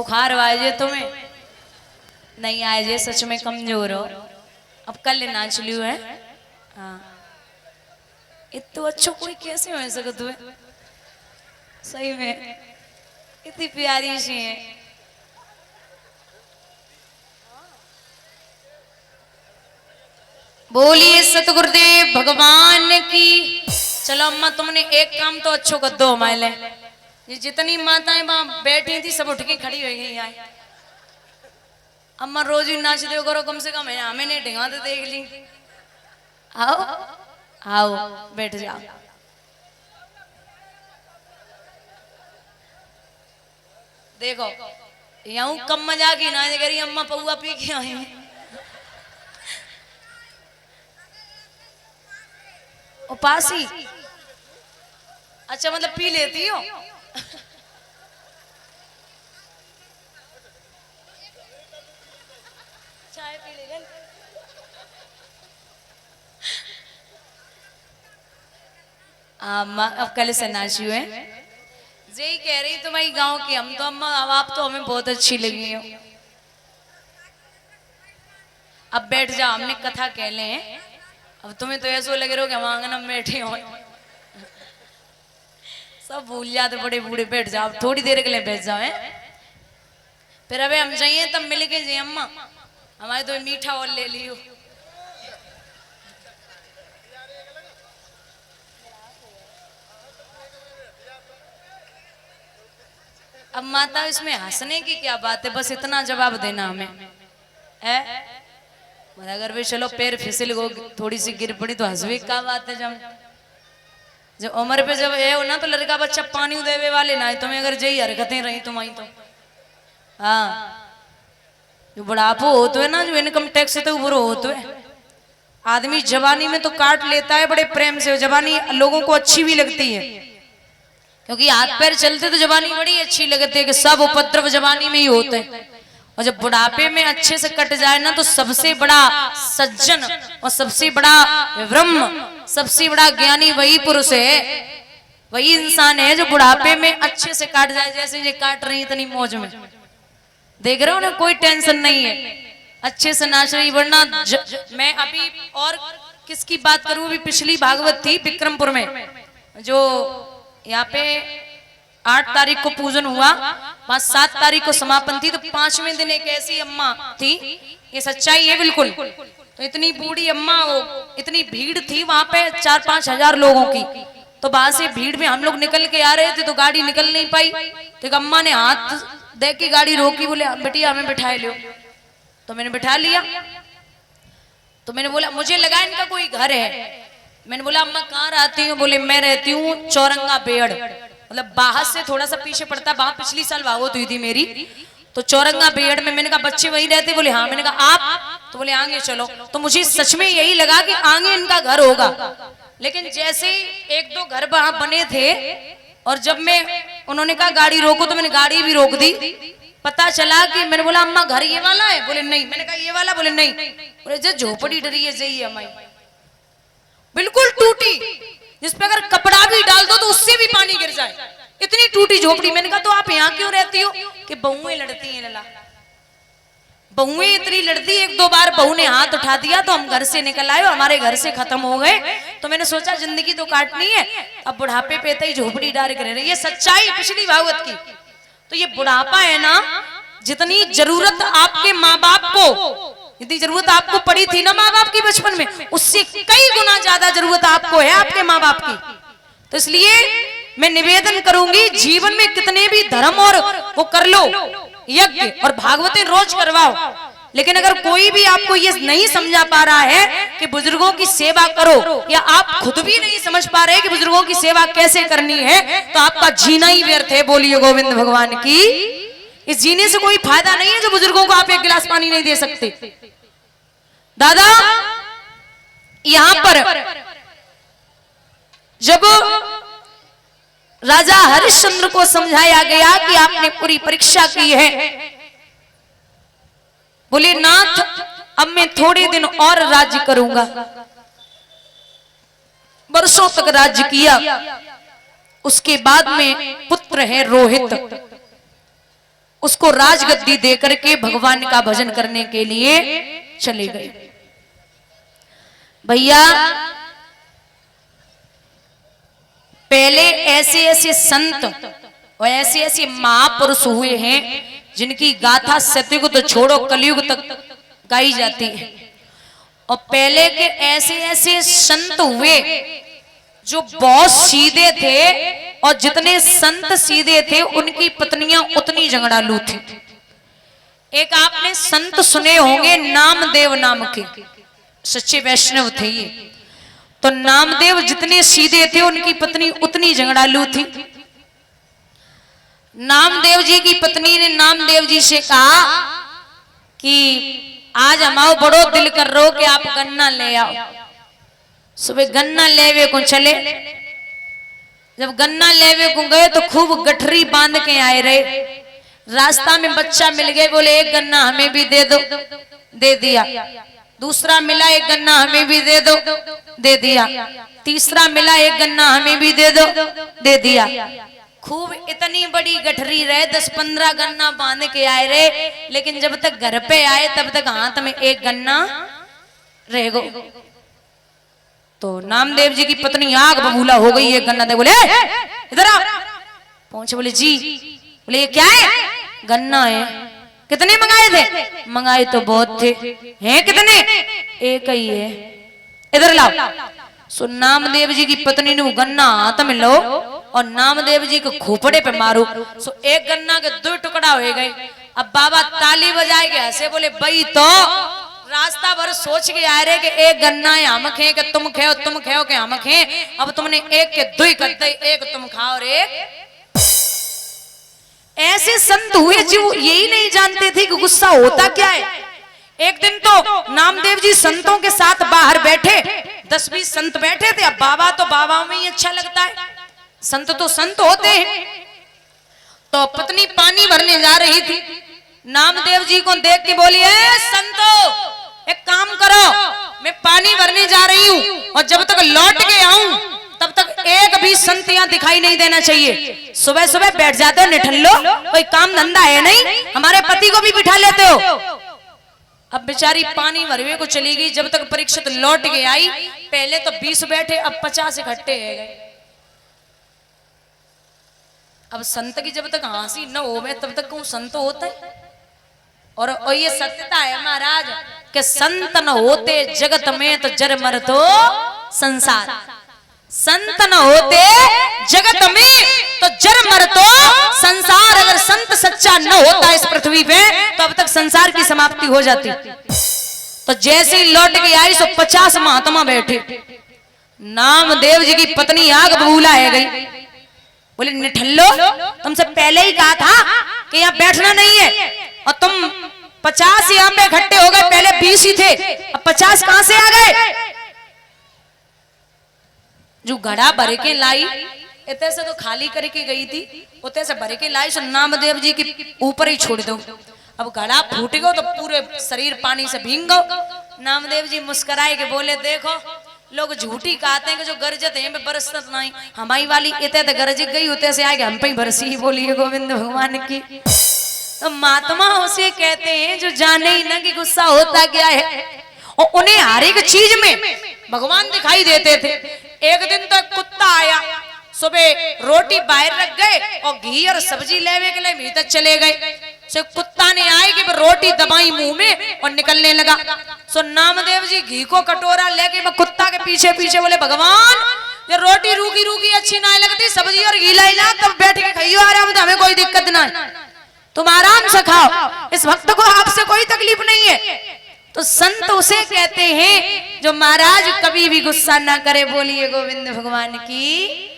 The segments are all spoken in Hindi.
बुखार आए तुम्हें नहीं आए जे, सच में कमजोर हो। अब कल नाच लियो है। हाँ इतो अच्छो कोई कैसे हो सकत हुए, सही में इतनी प्यारी सी है। बोलिए सतगुरुदेव भगवान की। चलो अम्मा तुमने एक काम तो अच्छो कर दो हमारे लिए, ये जितनी माताएं वहां बैठी थी सब उठ के खड़ी हो गई यहाँ। अम्मा रोज ही नाच दो करो कम से कम, हमें नहीं ढिंगा तो देख ली। आओ आओ बैठ जाओ। देखो यहाँ कम मजा की ना करी, अम्मा पौआ पी के आई। उपासी अच्छा मतलब पी लेती हो। चाय पी ले। अब कल सन्यासी हुए यही कह रही तुम्हारी गांव की हम तो अम्मा, अब आप तो हमें बहुत अच्छी लगी हो। अब बैठ जाओ, हमने कथा कह ले। अब तुम्हें तो ऐसा लगे रहो कि हम आंगन में बैठे हो, सब भूल जाते बड़े बूढ़े। बैठ जाओ थोड़ी देर के लिए बैठ जाओ है? फिर अबे हम जाइए तब मिल के जाइए अम्मा, हमारे तो मीठा और ले लियो। अब माता इसमें हंसने की क्या बात है, बस इतना जवाब देना हमें है। अगर भी चलो पैर फिसल गो थोड़ी सी गिर पड़ी तो हंसवे का बात है। जब उम्र पे जब है हो ना तो लड़का बच्चा पानी देवे वाले ना, तुम्हें अगर जई हरकतें रही तुम्हारी तो हाँ जो बुढ़ापो होते है ना, जो इनकम टैक्स से तो ऊपर होते है। आदमी जवानी में तो काट लेता है बड़े प्रेम से, जवानी लोगों को अच्छी भी लगती है क्योंकि हाथ पैर चलते तो जवानी बड़ी अच्छी लगती है कि सब उपद्रव जवानी में ही होते हैं। और जब बुढ़ापे में अच्छे से कट जाए ना तो सबसे बड़ा सज्जन और सबसे बड़ा ब्रह्म, सबसे बड़ा ज्ञानी वही पुरुष है, वही इंसान है जो बुढ़ापे में अच्छे से काट जाए। जैसे ये काट रही इतनी मौज में देख रहे हो ना, कोई टेंशन नहीं है, अच्छे से नाच रही। वरना मैं अभी और किसकी बात करूं, अभी पिछली भागवत थी विक्रमपुर में, जो यहाँ पे 8 तारीख को पूजन हुआ, 7 तारीख को समापन थी, तो 5वें दिन एक ऐसी अम्मा थी, ये सच्चाई है बिल्कुल। तो इतनी बूढ़ी अम्मा, वो इतनी भीड़ थी वहां पे 4-5 हजार लोगों की। तो वहां से भीड़ में हम लोग निकल के आ रहे थे तो गाड़ी निकल नहीं पाई, तो एक अम्मा ने हाथ दे के गाड़ी रोकी, बोले बेटिया हमें बिठा लो। तो मैंने बिठा लिया। तो मैंने बोला मुझे लगा इनका कोई घर है। मैंने बोला अम्मा कहाँ रहती हूँ? बोले मैं रहती हूँ चौरंगा बेड़, मतलब बाहर से थोड़ा सा पीछे पड़ता, वहां पिछली साल भागवत हुई थी मेरी, तो चौरंगा बेड़ में। मैंने कहा बच्चे वहीं रहते? बोले हाँ। मैंने कहा आप? तो बोले आगे चलो। तो मुझे सच में यही लगा कि आगे इनका घर होगा, लेकिन जैसे 1-2 घर वहां बने थे और जब मैं उन्होंने कहा गाड़ी रोको तो मैंने गाड़ी भी रोक दी। पता चला कि मैंने बोला अम्मा घर ये वाला है? बोले नहीं। मैंने कहा ये वाला? बोले नहीं। बोले जो झोपड़ी डरी है सही है हमारी, बिल्कुल टूटी, जिसपे अगर कपड़ा भी डाल दो तो उससे भी पानी गिर जाए, इतनी टूटी झोपड़ी। मैंने कहा तो आप यहाँ क्यों रहती हो? कि बहुएं लड़ती हैं लला, बहुएं इतनी लड़ती। 1-2 बार बहू ने हाथ उठा दिया तो हम घर से निकल आए, हमारे घर से खत्म हो गए। तो मैंने सोचा जिंदगी तो काटनी है, अब बुढ़ापे पे ही झोपड़ी डाल कर रह रही है। सच्चाई पिछली भागवत की। तो ये बुढ़ापा है ना, जितनी जरूरत आपके माँ बाप को, जितनी जरूरत आपको पड़ी थी ना माँ बाप की बचपन में, उससे कई गुना ज्यादा जरूरत आपको है आपके माँ बाप की। तो इसलिए मैं निवेदन करूंगी, जीवन में कितने भी धर्म और वो कर लो, यज्ञ और भागवतें रोज करवाओ, लेकिन अगर कोई भी आपको ये नहीं समझा पा रहा है कि बुजुर्गों की सेवा करो, या आप खुद भी नहीं समझ पा रहे कि बुजुर्गों की सेवा कैसे करनी है, तो आपका जीना ही व्यर्थ है। बोलिए गोविंद भगवान की। इस जीने से कोई फायदा नहीं है जो बुजुर्गों को आप 1 गिलास पानी नहीं दे सकते। दादा यहां पर जब राजा हरिश्चंद्र को समझाया गया कि आपने पूरी परीक्षा की है, बोले नाथ अब मैं थोड़े दिन और राज्य करूंगा। वर्षों तक राज्य किया, उसके बाद में पुत्र है रोहित, उसको राजगद्दी देकर के भगवान का भजन करने के लिए चले गए। भैया पहले ऐसे ऐसे संत और ऐसे ऐसे महापुरुष हुए हैं जिनकी गाथा सतयुग तो छोड़ो कलयुग तक गाई जाती है। और पहले के ऐसे ऐसे संत हुए जो बहुत सीधे थे, और जितने संत सीधे थे उनकी पत्नियां उतनी झगड़ालू थी। एक आपने संत सुने होंगे नामदेव नाम के, सच्चे वैष्णव थे ये। तो नामदेव जितने सीधे थे उनकी पत्नी उतनी झगड़ालू थी। नामदेव जी की पत्नी ने नामदेव जी से कहा कि आज हमारा बड़ो दिल कर रो कि आप गन्ना ले आओ। सुबह गन्ना लेवे को चले। जब गन्ना लेवे को गए तो खूब गठरी बांध के आए रहे। रास्ता में बच्चा मिल गए, बोले एक गन्ना हमें भी दे दो, दे दिया। दूसरा मिला, एक गन्ना हमें भी दे दो, दे दिया। तीसरा मिला, एक गन्ना हमें भी दे दो, दे दिया। खूब इतनी बड़ी गठरी रहे, 10-15 गन्ना बांध के आए रहे, लेकिन जब तक घर पे आए तब तक हाथ में एक गन्ना रह गो। तो नामदेव जी की पत्नी आग बबूला हो गई। एक गन्ना दे, बोले इधर आ। पहुंचे, बोले जी। बोले ये क्या है? गन्ना है। कितने मंगाए थे? मंगाए तो बहुत थे। हैं कितने? एक ही है। इधर लाओ। सो नामदेव जी की पत्नी ने वो गन्ना हाथ में लो और नामदेव जी को खोपड़े पे मारो। सो एक गन्ना के 2 टुकड़ा हो गए। अब बाबा ताली बजाए के हंसे, बोले भाई तो रास्ता भर सोच के आ रहे कि एक गन्ना है हम खे कि तुम खेओ, तुम खेओ कि हम खे। अब तुमने एक के 2 कर दे, एक तुम खाओ और एक। ऐसे संत हुए जो यही नहीं जानते थे कि गुस्सा होता क्या है। एक दिन तो नामदेव जी संतों के साथ बाहर बैठे, 10-20 संत बैठे थे। अब बाबा तो बाबा में ही अच्छा लगता है, संत तो संत होते हैं। तो पत्नी पानी भरने जा रही थी, नामदेव जी को देख के बोली, संतो एक काम करो, मैं पानी भरने जा रही हूँ और जब तक लौट के आऊं तब तक एक भी संत यहाँ दिखाई नहीं देना चाहिए। सुबह सुबह बैठ जाते हो निठल्लो, कोई काम धंधा है नहीं, हमारे पति को भी बिठा लेते हो। अब बेचारी पानी भरवे को चली गई। जब तक परीक्षित लौट के आई, पहले तो 20 बैठे, अब 50 इकट्ठे है गए। अब संत की जब तक हंसी न होवे तब तक कौन संत होता है। और ये सत्यता है महाराज कि संत न होते जगत में तो जर मर तो संसार। संत न होते जगत में तो जर मर तो संसार। अगर संत सच्चा न होता इस पृथ्वी पे तो अब तक संसार की समाप्ति हो जाती। तो जैसे ही लौट के आई सो 50 महात्मा बैठे। नामदेव जी की पत्नी आग बबूला है गई, बोले निठल्लो तुमसे पहले ही कहा था कि यहाँ बैठना नहीं है, और तुम 50 यहाँ पे इकट्ठे हो गए। पहले 20 ही थे, अब 50 कहां से आ गए? जो घड़ा भर के लाई, इतने से तो खाली करके गई थी, उतने से भर के लाई, सो नामदेव जी के ऊपर ही छोड़ दो। अब घड़ा फूट गो तो पूरे शरीर पानी से भींग गो। नामदेव जी मुस्कुराए के बोले, देखो लोग झूठी कहते हैं कि जो गरजत है बरसत नहीं, हमारी वाली इतने तो गरज गई, उतने से आगे हम पे बरसी। बोलिए गोविंद भगवान की। तो महात्मा उसे कहते हैं जो जाने ही ना कि गुस्सा होता क्या है, और उन्हें हर एक चीज में भगवान दिखाई देते थे। एक दिन तो एक कुत्ता आया, सुबह रोटी बाहर रख गए और घी और सब्जी लेने के लिए भीतर चले गए। सो कुत्ता ने आए कि रोटी दबाई मुंह में और निकलने लगा। सो नामदेव जी घी को कटोरा लेके मैं कुत्ता के पीछे पीछे बोले, भगवान ये रोटी रूखी रूखी अच्छी ना लगती, सब्जी और घी लाई ला, तब बैठ के खाइयो आराम से, हमें कोई दिक्कत ना है, तुम आराम से खाओ, इस भक्त को आपसे कोई तकलीफ नहीं है। तो संत उसे कहते हैं जो महाराज कभी भी गुस्सा ना करे। बोलिए गोविंद भगवान की।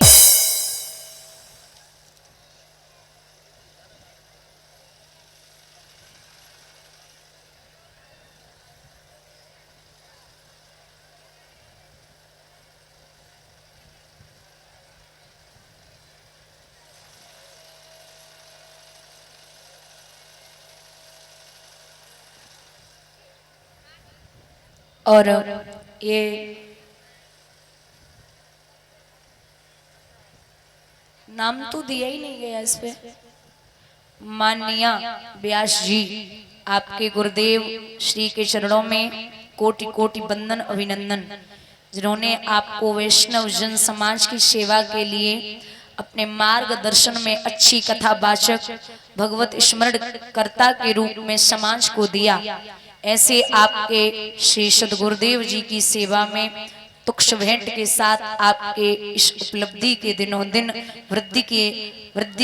और ये नाम तो दिया ही नहीं गया इस पे, माननीय व्यास जी, आपके गुरुदेव श्री के चरणों में कोटि कोटि वंदन अभिनंदन, जिन्होंने आपको वैष्णव जन समाज की सेवा के लिए अपने मार्गदर्शन में अच्छी कथा वाचक भगवत स्मरण कर्ता के रूप में समाज को दिया। ऐसे आपके श्री सदगुरुदेव जी की सेवा में तुक्ष भेंट के साथ आपके इस उपलब्धि के दिनों दिन वृद्धि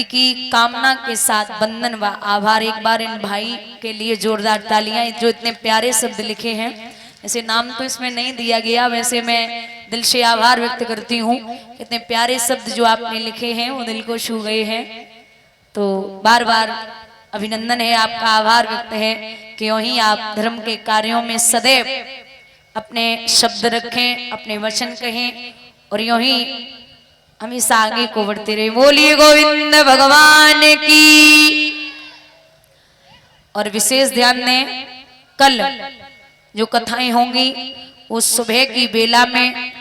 की कामना के साथ वंदन व आभार। एक बार इन भाई के लिए जोरदार तालियां, जो इतने प्यारे शब्द लिखे हैं। ऐसे नाम तो इसमें नहीं दिया गया, वैसे मैं दिल से आभार व्यक्त करती हूँ। इतने प्यारे शब्द जो आपने लिखे हैं वो दिल को छू गए हैं, तो बार बार अभिनंदन है, आपका आभार व्यक्त है कि यूं ही आप धर्म के कार्यों में सदैव अपने शब्द रखें, अपने वचन कहें और यूं ही हमेशा आगे को बढ़ते रहे। बोलिए गोविंद भगवान की। और विशेष ध्यान दें, कल जो कथाएं होंगी वो सुबह की बेला में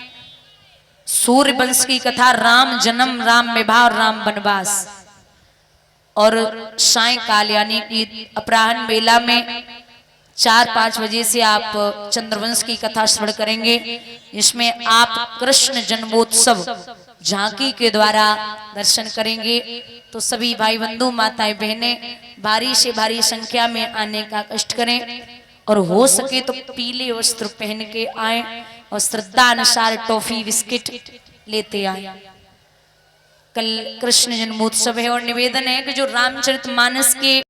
सूर्य वंश की कथा, राम जन्म, राम विवाह और राम वनवास, और सायंकाल यानी कि अपराह्न बेला में 4-5 बजे से आप चंद्रवंश की कथा श्रवण करेंगे, जिसमें आप कृष्ण जन्मोत्सव झांकी के द्वारा दर्शन करेंगे। तो सभी भाई बंधु माताएं बहनें भारी से भारी संख्या में आने का कष्ट करें और हो सके तो पीले वस्त्र पहन के आए और श्रद्धा अनुसार टॉफी बिस्किट लेते आए। कल कृष्ण जन्मोत्सव है और निवेदन है कि जो रामचरितमानस के